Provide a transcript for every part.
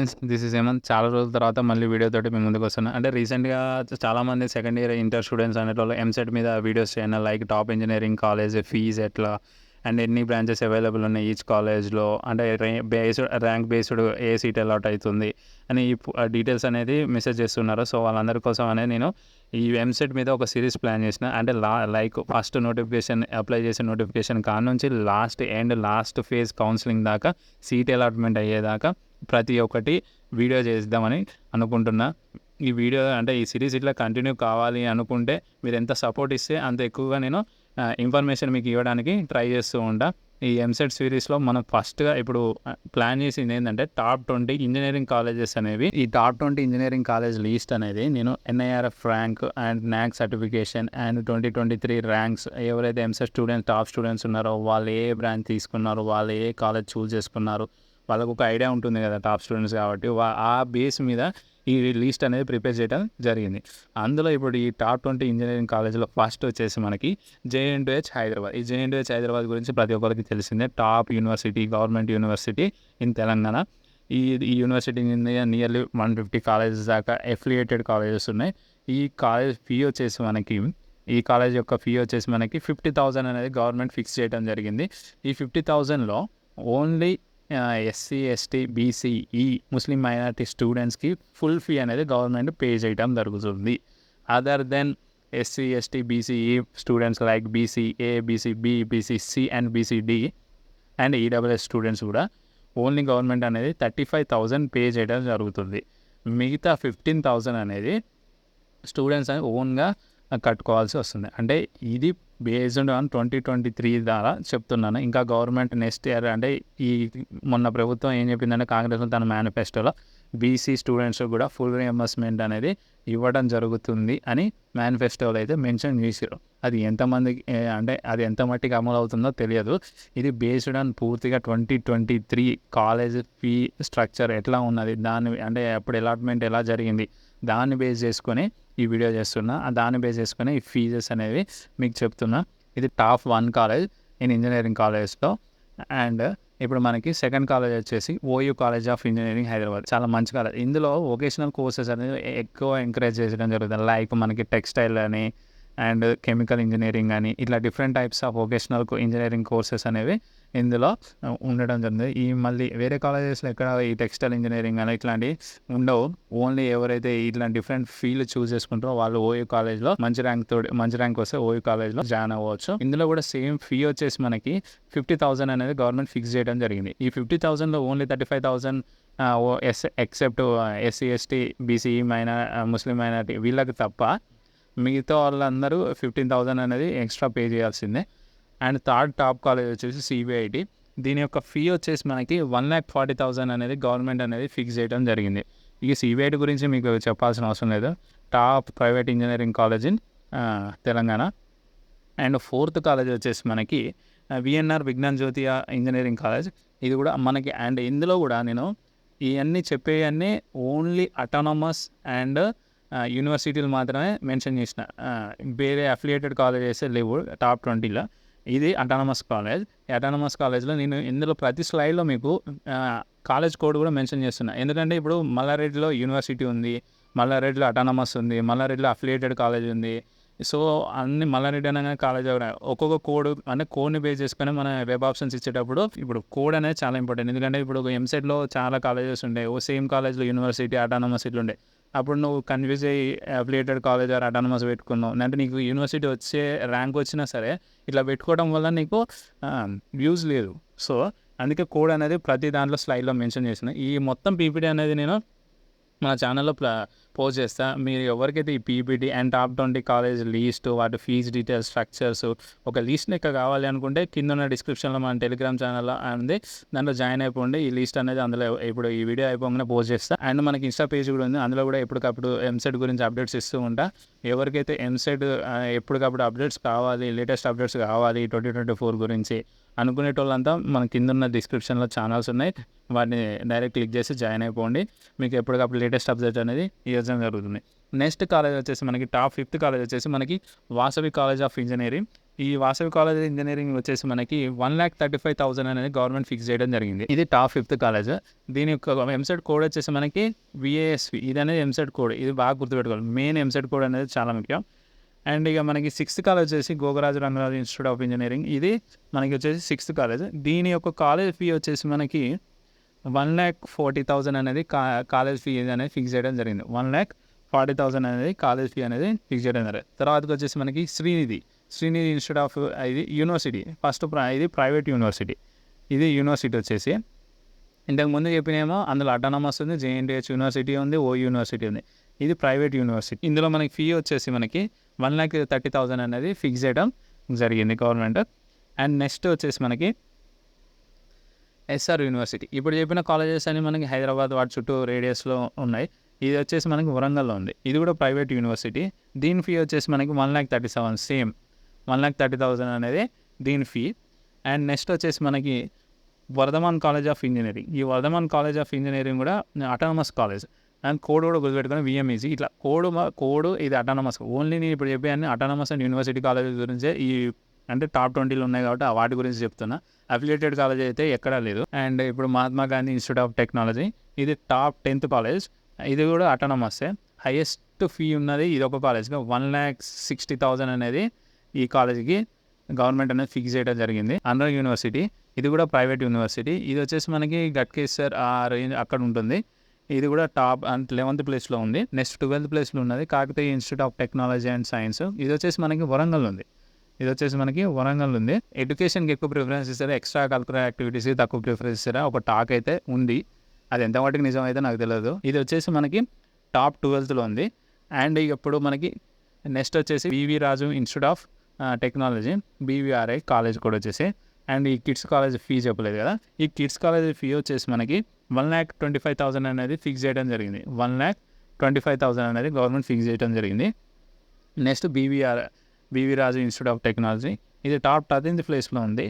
Friends, this is Hemant. చాలా రోజుల తర్వాత మళ్ళీ వీడియోతోటి మీ ముందుకు వస్తున్నా. అంటే రీసెంట్‌గా చాలామంది సెకండ్ ఇయర్ ఇంటర్ స్టూడెంట్స్ అనేటోళ్ళు ఎంసెట్ మీద వీడియోస్ చేయను. Like top engineering college fees ఎట్లా అండ్ ఎన్ని బ్రాంచెస్ అవైలబుల్ ఉన్నాయి ఈచ్ కాలేజ్‌లో, అంటే ర్యాంక్ బేస్డ్ ఏ సీట్ అలాట్ అవుతుంది అని ఈ డీటెయిల్స్ అనేది మెసేజ్ చేస్తున్నారు. సో వాళ్ళందరి కోసం అనేది నేను ఈ ఎంసెట్ మీద ఒక సిరీస్ ప్లాన్ చేసిన. అంటే లైక్ ఫస్ట్ నోటిఫికేషన్ అప్లై చేసే నోటిఫికేషన్ కానుంచి లాస్ట్ ఫేజ్ కౌన్సిలింగ్ దాకా సీట్ అలాట్మెంట్ అయ్యేదాకా ప్రతి ఒక్కటి వీడియో చేద్దామని అనుకుంటున్నా. ఈ వీడియో అంటే ఈ సిరీస్ ఇట్లా కంటిన్యూ కావాలి అనుకుంటే మీరు ఎంత సపోర్ట్ ఇస్తే అంత ఎక్కువగా నేను ఇన్ఫర్మేషన్ మీకు ఇవ్వడానికి ట్రై చేస్తూ ఉంటా. ఈ ఎంసెట్ సిరీస్లో మనం ఫస్ట్గా ఇప్పుడు ప్లాన్ చేసింది ఏంటంటే టాప్ 20 ఇంజనీరింగ్ కాలేజెస్ అనేవి. ఈ టాప్ 20 ఇంజనీరింగ్ కాలేజ్ లిస్ట్ అనేది నేను NIRF rank and NAC certification and 2023 ranks, ఎవరైతే ఎంసెట్ స్టూడెంట్స్ టాప్ స్టూడెంట్స్ ఉన్నారో వాళ్ళు ఏ బ్రాంచ్ తీసుకున్నారు, వాళ్ళు ఏ కాలేజ్ చూస్ చేసుకున్నారు, వాళ్ళకు ఒక ఐడియా ఉంటుంది కదా టాప్ స్టూడెంట్స్ కాబట్టి. ఆ బేస్ మీద ఈ లిస్ట్ అనేది ప్రిపేర్ చేయడం జరిగింది. అందులో ఇప్పుడు ఈ టాప్ 20 ఇంజనీరింగ్ కాలేజ్లో ఫస్ట్ వచ్చేసి మనకి JNTH హైదరాబాద్. ఈ JNTH హైదరాబాద్ గురించి ప్రతి ఒక్కరికి తెలిసిందే. Top university, government university in Telangana. ఈ యూనివర్సిటీ నియర్లీ 150 కాలేజెస్ దాకా ఎఫిలియేటెడ్ కాలేజెస్ ఉన్నాయి. ఈ కాలేజ్ ఫీ వచ్చేసి మనకి ఈ కాలేజ్ యొక్క ఫీ వచ్చేసి మనకి 50,000 అనేది గవర్నమెంట్ ఫిక్స్ చేయడం జరిగింది. ఈ 50,000లో ఓన్లీ SC, ST, BC, ముస్లిం మైనారిటీ స్టూడెంట్స్కి ఫుల్ ఫీ అనేది గవర్నమెంట్ పే చేయడం జరుగుతుంది. Other than SC, ST, BCE students like BCA, BCB, BCC and BCD and EWS students కూడా ఓన్లీ గవర్నమెంట్ అనేది 35,000 పే చేయడం జరుగుతుంది. మిగతా 15,000 అనేది స్టూడెంట్స్ అని ఓన్గా కట్టుకోవాల్సి వస్తుంది. అంటే ఇది బేస్డ్ ఆన్ 2023 ద్వారా చెప్తున్నాను. ఇంకా గవర్నమెంట్ నెక్స్ట్ ఇయర్ అంటే ఈ మొన్న ప్రభుత్వం ఏం చెప్పిందంటే కాంగ్రెస్ తన మేనిఫెస్టోలో బీసీ స్టూడెంట్స్ కూడా ఫుల్ రియంబర్స్మెంట్ అనేది ఇవ్వడం జరుగుతుంది అని మేనిఫెస్టోలో అయితే మెన్షన్ చేశారు. అది ఎంతమందికి అంటే అది ఎంత మట్టికి అమలు అవుతుందో తెలియదు. ఇది బేస్డ్ ఆన్ పూర్తిగా 2023 కాలేజ్ ఫీ స్ట్రక్చర్ ఎట్లా ఉన్నది, దాన్ని అంటే అప్పుడు అలాట్మెంట్ ఎలా జరిగింది దాన్ని బేస్ చేసుకొని ఈ వీడియో చేస్తున్నా. దాన్ని బేస్ చేసుకొని ఈ ఫీజెస్ అనేవి మీకు చెప్తున్నా. ఇది టాప్ 1 కాలేజ్ ఇన్ ఇంజనీరింగ్ కాలేజ్లో. అండ్ ఇప్పుడు మనకి సెకండ్ కాలేజ్ వచ్చేసి OU college of engineering Hyderabad. చాలా మంచి కాలేజ్. ఇందులో వొకేషనల్ కోర్సెస్ అనేది ఎక్కువ ఎంకరేజ్ చేయడం జరుగుతుంది. లైక్ మనకి టెక్స్టైల్ అని అండ్ కెమికల్ ఇంజనీరింగ్ అని ఇట్లా different types of vocational engineering courses అనేవి ఇందులో ఉండడం జరిగింది. ఈ మళ్ళీ వేరే కాలేజెస్లో ఎక్కడ ఈ టెక్స్టైల్ ఇంజనీరింగ్ అని ఇట్లాంటివి ఉండవు. ఓన్లీ ఎవరైతే ఇట్లా డిఫరెంట్ ఫీల్డ్ చూస్ చేసుకుంటారో వాళ్ళు OU కాలేజ్లో మంచి ర్యాంక్ వస్తే OU కాలేజ్లో జాయిన్ అవ్వచ్చు. ఇందులో కూడా సేమ్ ఫీ వచ్చేసి మనకి 50,000 అనేది గవర్నమెంట్ ఫిక్స్ చేయడం జరిగింది. ఈ 50,000లో only 35,000 except SC, ST, BCE Muslim minority వీళ్ళకి తప్ప మిగతా వాళ్ళందరూ 15,000 అనేది ఎక్స్ట్రా పే చేయాల్సిందే. అండ్ థర్డ్ టాప్ కాలేజ్ వచ్చేసి CBIT. దీని యొక్క ఫీ వచ్చేసి మనకి 1,40,000 అనేది గవర్నమెంట్ అనేది ఫిక్స్ చేయడం జరిగింది. ఇక CBIT గురించి మీకు చెప్పాల్సిన అవసరం లేదు. Top private engineering college in Telangana. And fourth college వచ్చేసి మనకి VNR విజ్ఞాన్ జ్యోతి ఇంజనీరింగ్ కాలేజ్. ఇది కూడా మనకి అండ్ ఇందులో కూడా నేను ఇవన్నీ చెప్పేవన్నీ ఓన్లీ అటానమస్ అండ్ యూనివర్సిటీలు మాత్రమే మెన్షన్ చేసిన. వేరే అఫిలియేటెడ్ కాలేజెస్ లేవు టాప్ 20లో. ఇది అటానమస్ కాలేజ్. ఈ అటానమస్ కాలేజ్లో నేను ఇందులో ప్రతి స్లైడ్లో మీకు కాలేజ్ కోడ్ కూడా మెన్షన్ చేస్తున్నా. ఎందుకంటే ఇప్పుడు మల్లారెడ్డిలో యూనివర్సిటీ ఉంది, మల్లారెడ్డిలో అటానమస్ ఉంది, మల్లారెడ్డిలో అఫిలియేటెడ్ కాలేజ్ ఉంది. సో అన్ని మల్లారెడ్డి అనగానే కాలేజ్ ఒక్కొక్క కోడ్ అంటే కోడ్ని బేస్ చేసుకొని మన వెబ్ ఆప్షన్స్ ఇచ్చేటప్పుడు ఇప్పుడు కోడ్ అనేది చాలా ఇంపార్టెంట్. ఎందుకంటే ఇప్పుడు ఎంసెట్లో చాలా కాలేజెస్ ఉంటాయి. సేమ్ కాలేజ్లో యూనివర్సిటీ అటానమస్ ఇట్లా ఉండే. అప్పుడు నువ్వు కన్ఫ్యూజ్ అయ్యి అఫిలియేటెడ్ కాలేజ్ ఆర్ అటానమస్ పెట్టుకున్నావు అంటే నీకు యూనివర్సిటీ వచ్చే ర్యాంక్ వచ్చినా సరే ఇట్లా పెట్టుకోవడం వల్ల నీకు వ్యూస్ లేదు. సో అందుకే కోడ్ అనేది ప్రతి దాంట్లో స్లైడ్లో మెన్షన్ చేసిన. ఈ మొత్తం PPT అనేది నేను మన ఛానల్లో పోస్ట్ చేస్తా. మీరు ఎవరికైతే ఈ PPT and top 20 college list, వాటి ఫీజ్ డీటెయిల్స్, స్ట్రక్చర్స్ ఒక లిస్ట్ లెక్క కావాలి అనుకుంటే కింద ఉన్న డిస్క్రిప్షన్లో మన టెలిగ్రామ్ ఛానల్లో ఉంది, దాంట్లో జాయిన్ అయిపోండి. ఈ లిస్ట్ అనేది అందులో ఇప్పుడు ఈ వీడియో అయిపోగానే పోస్ట్ చేస్తా. అండ్ మనకి ఇన్స్టా పేజ్ కూడా ఉంది, అందులో కూడా ఎప్పటికప్పుడు ఎంసెట్ గురించి అప్డేట్స్ ఇస్తూ ఉంటా. ఎవరికైతే ఎంసెట్ ఎప్పటికప్పుడు అప్డేట్స్ కావాలి, లేటెస్ట్ అప్డేట్స్ కావాలి 2024 గురించి అనుకునేటోళ్ళంతా మన కింద ఉన్న డిస్క్రిప్షన్లో ఛానల్స్ ఉన్నాయి, వాటిని డైరెక్ట్ క్లిక్ చేసి జాయిన్ అయిపోండి. మీకు ఎప్పటికప్పుడు లేటెస్ట్ అప్డేట్ అనేది ఇవ్వడం జరుగుతుంది. నెక్స్ట్ కాలేజ్ వచ్చేసి మనకి టాప్ 5th కాలేజ్ వచ్చేసి మనకి వాసవి కాలేజ్ ఆఫ్ ఇంజనీరింగ్. ఈ వాసవి కాలేజ్ ఇంజనీరింగ్ వచ్చేసి మనకి 1,35,000 అనేది గవర్నమెంట్ ఫిక్స్ చేయడం జరిగింది. ఇది టాప్ 5th కాలేజ్. దీని యొక్క ఎంసెట్ కోడ్ వచ్చేసి మనకి VASV. ఇది అనేది ఎంసెట్ కోడ్. ఇది బాగా గుర్తుపెట్టుకోవాలి. మెయిన్ ఎంసెట్ కోడ్ అనేది చాలా ముఖ్యం. అండ్ ఇక మనకి 6th కాలేజ్ వచ్చేసి గోగరాజు రంగరాజు ఇన్స్టిట్యూట్ ఆఫ్ ఇంజనీరింగ్. ఇది మనకి వచ్చేసి 6th కాలేజ్. దీని యొక్క కాలేజ్ ఫీ వచ్చేసి మనకి 1,40,000 అనేది కాలేజ్ ఫీ అనేది ఫిక్స్ చేయడం జరిగింది. 1,40,000 అనేది కాలేజ్ ఫీ అనేది ఫిక్స్ చేయడం జరిగింది. తర్వాతకి వచ్చేసి మనకి శ్రీనిధి ఇన్స్టిట్యూట్ ఆఫ్ ఇది యూనివర్సిటీ. ఫస్ట్ ఇది ప్రైవేట్ యూనివర్సిటీ. ఇది యూనివర్సిటీ వచ్చేసి ఇంతకుముందు చెప్పినేమో అందులో అటానమస్ ఉంది, JNTH యూనివర్సిటీ ఉంది, ఓ యూనివర్సిటీ ఉంది. ఇది ప్రైవేట్ యూనివర్సిటీ. ఇందులో మనకి ఫీ వచ్చేసి మనకి 1,30,000 అనేది ఫిక్స్ చేయడం జరిగింది గవర్నమెంట్. అండ్ నెక్స్ట్ వచ్చేసి మనకి SR యూనివర్సిటీ. ఇప్పుడు చెప్పిన కాలేజెస్ అన్ని మనకి హైదరాబాద్ వాటి చుట్టూ రేడియస్లో ఉన్నాయి. ఇది వచ్చేసి మనకి వరంగల్లో ఉంది. ఇది కూడా ప్రైవేట్ యూనివర్సిటీ. దీని ఫీ వచ్చేసి మనకి 1,37,000 సేమ్ 1,30,000 అనేది దీని ఫీ. అండ్ నెక్స్ట్ వచ్చేసి మనకి వర్ధమాన్ కాలేజ్ ఆఫ్ ఇంజనీరింగ్. ఈ వర్ధమాన్ కాలేజ్ ఆఫ్ ఇంజనీరింగ్ కూడా అటానమస్ కాలేజ్. అండ్ కోడ్ కూడా గుర్తుపెట్టుకొని VMEC. ఇట్లా కోడ్ ఇది అటానమస్. ఓన్లీ నేను ఇప్పుడు చెప్పే అన్ని అటానమస్ అండ్ యూనివర్సిటీ కాలేజెస్ గురించే ఈ అంటే టాప్ 20లో ఉన్నాయి కాబట్టి వాటి గురించి చెప్తున్నా. అఫిలియేటెడ్ కాలేజ్ అయితే ఎక్కడా లేదు. అండ్ ఇప్పుడు Mahatma Gandhi institute of technology. ఇది టాప్ 10th కాలేజ్. ఇది కూడా అటానమస్సే. హైయెస్ట్ ఫీ ఉన్నది ఇది ఒక కాలేజ్గా 1,60,000 అనేది ఈ కాలేజ్కి గవర్నమెంట్ అనేది ఫిక్స్ చేయడం జరిగింది. ఆంధ్ర యూనివర్సిటీ. ఇది కూడా ప్రైవేట్ యూనివర్సిటీ. ఇది వచ్చేసి మనకి గట్కేసర్ ఆ రేంజ్ అక్కడ ఉంటుంది. ఇది కూడా టాప్ 11th ప్లేస్లో ఉంది. నెక్స్ట్ 12th ప్లేస్లో ఉన్నది Kakatiya institute of technology and science. ఇది వచ్చేసి మనకి వరంగల్ ఉంది. ఎడ్యుకేషన్కి ఎక్కువ ప్రిఫరెన్స్ ఇస్తారా, ఎక్స్ట్రా కరికులర్ యాక్టివిటీస్కి తక్కువ ప్రిఫరెన్స్ ఇస్తారా, ఒక టాక్ అయితే ఉంది. అది ఎంతవాటికి నిజం అయితే నాకు తెలియదు. ఇది వచ్చేసి మనకి టాప్ 12thలో ఉంది. అండ్ ఇప్పుడు మనకి నెక్స్ట్ వచ్చేసి BV Raju institute of technology, BVRI college కూడా వచ్చేసి. అండ్ ఈ కిడ్స్ కాలేజ్ ఫీ చెప్పలేదు కదా. ఈ కిడ్స్ కాలేజ్ ఫీ వచ్చేసి మనకి 1,25,000 అనేది ఫిక్స్ చేయడం జరిగింది. 1,25,000 అనేది గవర్నమెంట్ ఫిక్స్ చేయడం జరిగింది. Next BV Raju institute of technology. ఇది టాప్ 13th ప్లేస్లో ఉంది.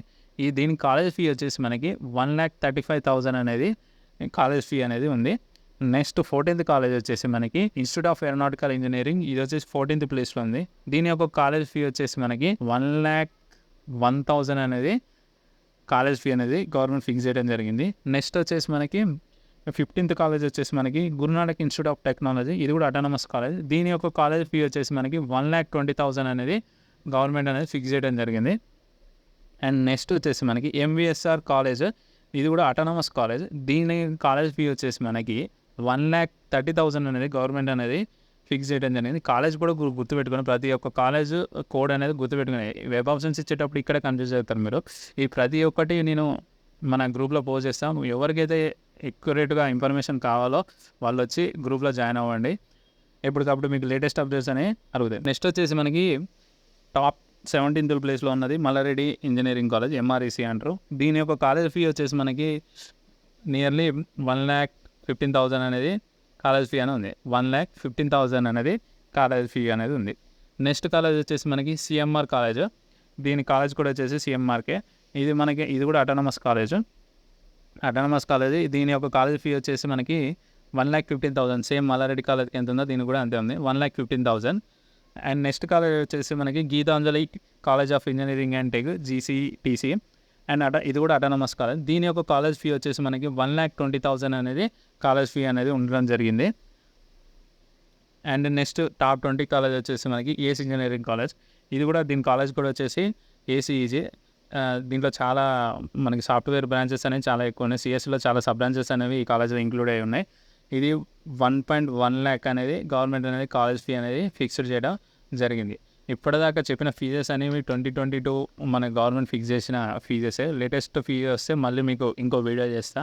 దీని కాలేజ్ ఫీ వచ్చేసి మనకి 1,35,000 అనేది కాలేజ్ ఫీ అనేది ఉంది. నెక్స్ట్ 14th కాలేజ్ వచ్చేసి మనకి ఇన్స్టిట్యూట్ ఆఫ్ ఏరోనాటికల్ ఇంజనీరింగ్. ఇది వచ్చేసి 14th ప్లేస్లో ఉంది. దీని యొక్క కాలేజ్ ఫీ వచ్చేసి మనకి 1,01,000 అనేది కాలేజ్ ఫీ అనేది గవర్నమెంట్ ఫిక్స్ చేయడం జరిగింది. నెక్స్ట్ వచ్చేసి మనకి 15th కాలేజ్ వచ్చేసి మనకి గురునానక్ ఇన్స్టిట్యూట్ ఆఫ్ టెక్నాలజీ. ఇది కూడా అటానమస్ కాలేజ్. దీని యొక్క కాలేజ్ ఫీ వచ్చేసి మనకి 1,20,000 అనేది గవర్నమెంట్ అనేది ఫిక్స్ చేయడం జరిగింది. అండ్ నెక్స్ట్ వచ్చేసి మనకి MVSR కాలేజ్. ఇది కూడా అటానమస్ కాలేజ్. దీని కాలేజ్ ఫీ వచ్చేసి మనకి 1,30,000 అనేది గవర్నమెంట్ అనేది ఫిక్స్ చేయడం జరిగింది. కాలేజ్ కూడా గుర్తుపెట్టుకుని ప్రతి ఒక్క కాలేజ్ కోడ్ అనేది గుర్తుపెట్టుకుని వెబ్ ఆప్షన్స్ ఇచ్చేటప్పుడు ఇక్కడ కన్ఫ్యూజ్ అవుతారు మీరు. ఈ ప్రతి ఒక్కటి నేను మన గ్రూప్లో పోస్ట్ చేస్తాం. ఎవరికైతే ఎక్యురేట్గా ఇన్ఫర్మేషన్ కావాలో వాళ్ళు వచ్చి గ్రూప్లో జాయిన్ అవ్వండి. ఎప్పటికప్పుడు మీకు లేటెస్ట్ అప్డేట్స్ అనేవి అడుగుతాయి. నెక్స్ట్ వచ్చేసి మనకి టాప్ 17th ప్లేస్లో ఉన్నది మల్లారెడ్డి ఇంజనీరింగ్ కాలేజ్, MREC అంటారు. దీని యొక్క కాలేజ్ ఫీ వచ్చేసి మనకి నియర్లీ 1,15,000 అనేది కాలేజ్ ఫీ అనేది ఉంది. 1,15,000 అనేది కాలేజ్ ఫీ అనేది ఉంది. నెక్స్ట్ కాలేజ్ వచ్చేసి మనకి CMR కాలేజ్. దీని కాలేజ్ కూడా వచ్చేసి CMRకే. ఇది కూడా అటానమస్ కాలేజ్. దీని యొక్క కాలేజ్ ఫీ వచ్చేసి మనకి 1,15,000. సేమ్ మల్లారెడ్డి కాలేజ్కి ఎంత ఉందో దీనికి కూడా అంతే ఉంది, 1,15,000. అండ్ నెక్స్ట్ కాలేజ్ వచ్చేసి మనకి Geethanjali college of engineering and tech, GCTC. And ఇది కూడా అటానమస్ కాలేజ్. దీని యొక్క కాలేజ్ ఫీ వచ్చేసి మనకి 1,20,000 అనేది కాలేజ్ ఫీ అనేది ఉండడం జరిగింది. అండ్ నెక్స్ట్ టాప్ 20 కాలేజ్ వచ్చేసి మనకి AC ఇంజనీరింగ్ కాలేజ్. దీని కాలేజ్ కూడా వచ్చేసి ACEG. దీంట్లో చాలా మనకి సాఫ్ట్వేర్ బ్రాంచెస్ అనేవి చాలా ఎక్కువ ఉన్నాయి. CSలో చాలా సబ్ బ్రాంచెస్ అనేవి ఈ కాలేజ్లో ఇంక్లూడ్ అయి ఉన్నాయి. ఇది 1.1 lakh అనేది గవర్నమెంట్ అనేది కాలేజ్ ఫీ అనేది ఫిక్స్డ్ చేయడం జరిగింది. ఇప్పటిదాకా చెప్పిన ఫీజెస్ అనేవి 2022 మన గవర్నమెంట్ ఫిక్స్ చేసిన ఫీజెసే. లేటెస్ట్ ఫీజెస్ వస్తే మళ్ళీ మీకు ఇంకో వీడియో చేస్తా.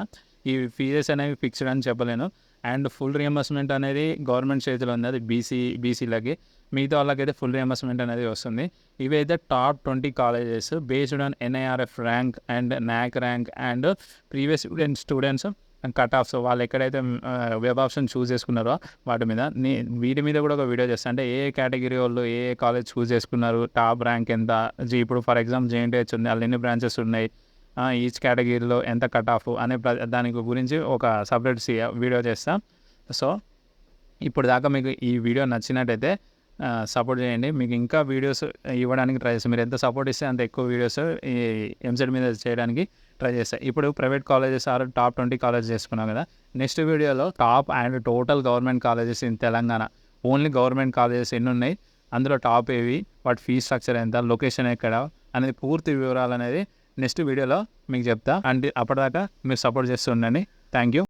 ఈ ఫీజెస్ అనేవి ఫిక్స్డ్ అని చెప్పలేను. అండ్ ఫుల్ రియంబర్స్మెంట్ అనేది గవర్నమెంట్ చేతిలో ఉంది. అది బీసీలకి, మిగతా వాళ్ళకైతే ఫుల్ రియంబర్స్మెంట్ అనేది వస్తుంది. ఇవైతే top 20 colleges based on NIRF rank and NAC rank and previous students cut offs వాళ్ళు ఎక్కడైతే వెబ్ ఆప్షన్ చూస్ చేసుకున్నారో వాటి మీద వీటి మీద కూడా ఒక వీడియో చేస్తాను. అంటే ఏ కేటగిరీ వాళ్ళు ఏ కాలేజ్ చూస్ చేసుకున్నారు, టాప్ ర్యాంక్ ఎంత, ఇప్పుడు ఫర్ ఎగ్జాంపుల్ JNTH ఉంది, వాళ్ళు ఎన్ని బ్రాంచెస్ ఉన్నాయి, ఈచ్ కేటగిరీలో ఎంత కట్ ఆఫ్ అనే దాని గురించి ఒక సపరేట్ వీడియో చేస్తాం. సో ఇప్పుడు దాకా మీకు ఈ వీడియో నచ్చినట్టయితే సపోర్ట్ చేయండి. మీకు ఇంకా వీడియోస్ ఇవ్వడానికి ట్రై చేస్తాను. మీరు ఎంత సపోర్ట్ ఇస్తే అంత ఎక్కువ వీడియోస్ ఈ ఎంసెట్ మీద చేయడానికి ట్రై చేస్తాను. ఇప్పుడు private colleges or top 20 colleges చేసుకున్నాం కదా. నెక్స్ట్ వీడియోలో top and total government colleges in Telangana, only government colleges ఎన్ని ఉన్నాయి, అందులో టాప్ ఏవి, వాటి ఫీ స్ట్రక్చర్ ఎంత, లొకేషన్ ఎక్కడ అనేది పూర్తి వివరాలు అనేది నెక్స్ట్ వీడియోలో మీకు చెప్తా. అండ్ అప్పటిదాకా మీరు సపోర్ట్ చేస్తూ ఉండండి. Thank you.